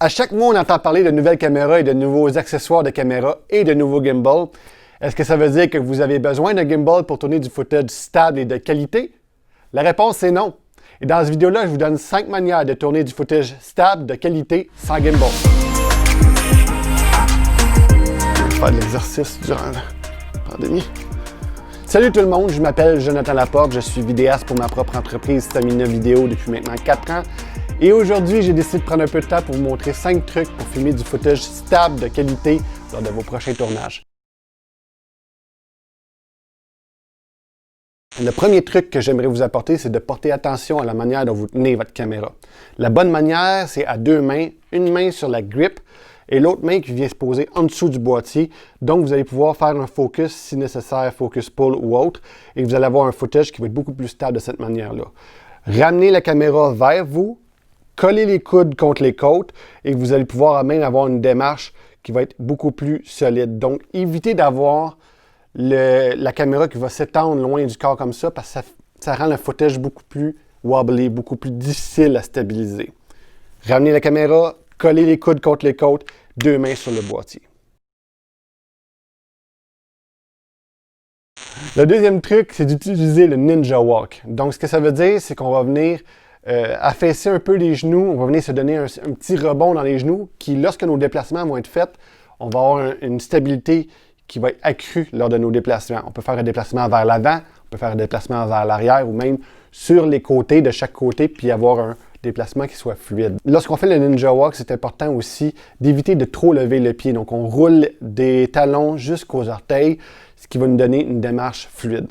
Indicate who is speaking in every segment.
Speaker 1: À chaque mois, on entend parler de nouvelles caméras et de nouveaux accessoires de caméra et de nouveaux gimbals. Est-ce que ça veut dire que vous avez besoin d'un gimbal pour tourner du footage stable et de qualité? La réponse est non. Et dans cette vidéo-là, je vous donne 5 manières de tourner du footage stable de qualité sans gimbal. Je vais faire de l'exercice durant la pandémie. Salut tout le monde, je m'appelle Jonathan Laporte, je suis vidéaste pour ma propre entreprise Stamina Vidéo depuis maintenant 4 ans. Et aujourd'hui, j'ai décidé de prendre un peu de temps pour vous montrer 5 trucs pour filmer du footage stable de qualité lors de vos prochains tournages. Le premier truc que j'aimerais vous apporter, c'est de porter attention à la manière dont vous tenez votre caméra. La bonne manière, c'est à deux mains, une main sur la grip et l'autre main qui vient se poser en dessous du boîtier. Donc, vous allez pouvoir faire un focus, si nécessaire, focus pull ou autre, et vous allez avoir un footage qui va être beaucoup plus stable de cette manière-là. Ramenez la caméra vers vous, collez les coudes contre les côtes et vous allez pouvoir même avoir une démarche qui va être beaucoup plus solide. Donc, évitez d'avoir la caméra qui va s'étendre loin du corps comme ça parce que ça rend le footage beaucoup plus wobbly, beaucoup plus difficile à stabiliser. Ramenez la caméra, collez les coudes contre les côtes, deux mains sur le boîtier. Le deuxième truc, c'est d'utiliser le Ninja Walk. Donc, ce que ça veut dire, c'est qu'on va venir affaisser un peu les genoux, on va venir se donner un petit rebond dans les genoux qui, lorsque nos déplacements vont être faits, on va avoir une stabilité qui va être accrue lors de nos déplacements. On peut faire un déplacement vers l'avant, on peut faire un déplacement vers l'arrière ou même sur les côtés de chaque côté puis avoir un déplacement qui soit fluide. Lorsqu'on fait le Ninja Walk, c'est important aussi d'éviter de trop lever le pied. Donc, on roule des talons jusqu'aux orteils, ce qui va nous donner une démarche fluide.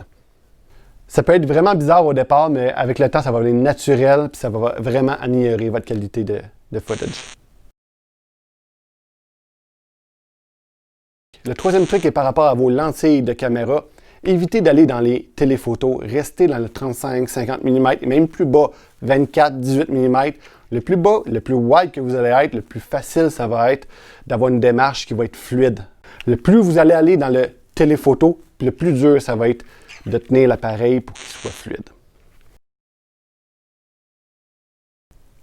Speaker 1: Ça peut être vraiment bizarre au départ, mais avec le temps, ça va devenir naturel puis ça va vraiment améliorer votre qualité de footage. Le troisième truc est par rapport à vos lentilles de caméra. Évitez d'aller dans les téléphotos. Restez dans le 35, 50 mm et même plus bas, 24, 18 mm. Le plus bas, le plus wide que vous allez être, le plus facile ça va être d'avoir une démarche qui va être fluide. Le plus vous allez aller dans le téléphoto, le plus dur ça va être de tenir l'appareil pour qu'il soit fluide.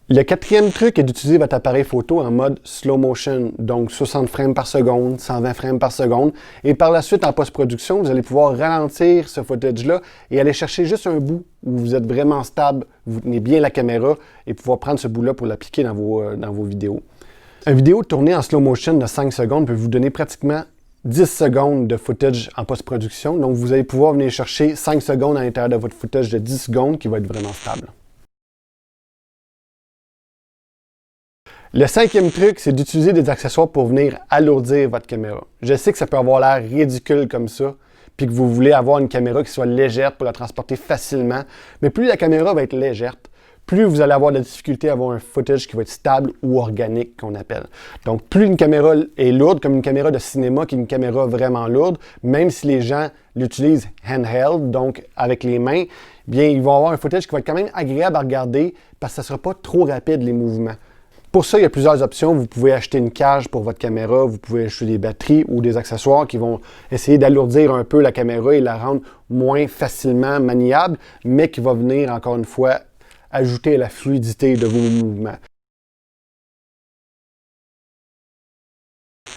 Speaker 1: Le quatrième truc est d'utiliser votre appareil photo en mode slow motion, donc 60 frames par seconde, 120 frames par seconde. Et par la suite, en post-production, vous allez pouvoir ralentir ce footage-là et aller chercher juste un bout où vous êtes vraiment stable, vous tenez bien la caméra et pouvoir prendre ce bout-là pour l'appliquer dans vos vidéos. Une vidéo tournée en slow motion de 5 secondes peut vous donner pratiquement 10 secondes de footage en post-production. Donc, vous allez pouvoir venir chercher 5 secondes à l'intérieur de votre footage de 10 secondes qui va être vraiment stable. Le cinquième truc, c'est d'utiliser des accessoires pour venir alourdir votre caméra. Je sais que ça peut avoir l'air ridicule comme ça, puis que vous voulez avoir une caméra qui soit légère pour la transporter facilement, mais plus la caméra va être légère, plus vous allez avoir de la difficulté à avoir un footage qui va être stable ou organique, qu'on appelle. Donc, plus une caméra est lourde, comme une caméra de cinéma qui est une caméra vraiment lourde, même si les gens l'utilisent handheld, donc avec les mains, bien, ils vont avoir un footage qui va être quand même agréable à regarder parce que ça ne sera pas trop rapide, les mouvements. Pour ça, il y a plusieurs options. Vous pouvez acheter une cage pour votre caméra, vous pouvez acheter des batteries ou des accessoires qui vont essayer d'alourdir un peu la caméra et la rendre moins facilement maniable, mais qui va venir, encore une fois, ajouter à la fluidité de vos mouvements.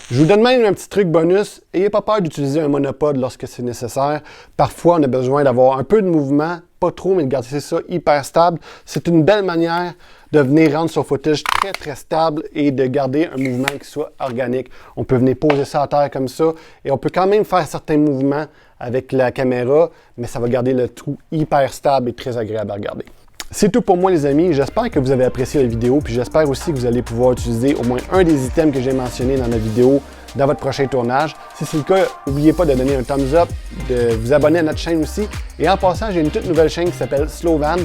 Speaker 1: Je vous donne même un petit truc bonus. N'ayez pas peur d'utiliser un monopode lorsque c'est nécessaire. Parfois, on a besoin d'avoir un peu de mouvement, pas trop, mais de garder ça hyper stable. C'est une belle manière de venir rendre son footage très, très stable et de garder un mouvement qui soit organique. On peut venir poser ça à terre comme ça et on peut quand même faire certains mouvements avec la caméra, mais ça va garder le tout hyper stable et très agréable à regarder. C'est tout pour moi les amis, j'espère que vous avez apprécié la vidéo, puis j'espère aussi que vous allez pouvoir utiliser au moins un des items que j'ai mentionnés dans la vidéo dans votre prochain tournage. Si c'est le cas, n'oubliez pas de donner un thumbs up, de vous abonner à notre chaîne aussi. Et en passant, j'ai une toute nouvelle chaîne qui s'appelle Slow Van,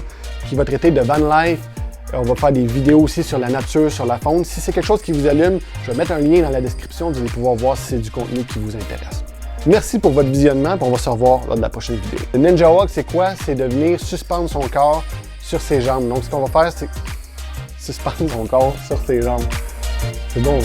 Speaker 1: qui va traiter de van life. On va faire des vidéos aussi sur la nature, sur la faune. Si c'est quelque chose qui vous allume, je vais mettre un lien dans la description, vous allez pouvoir voir si c'est du contenu qui vous intéresse. Merci pour votre visionnement, puis on va se revoir lors de la prochaine vidéo. Le Ninja Walk, c'est quoi? C'est de venir suspendre son corps sur ses jambes. Donc, ce qu'on va faire, c'est suspendre son corps sur ses jambes. C'est bon.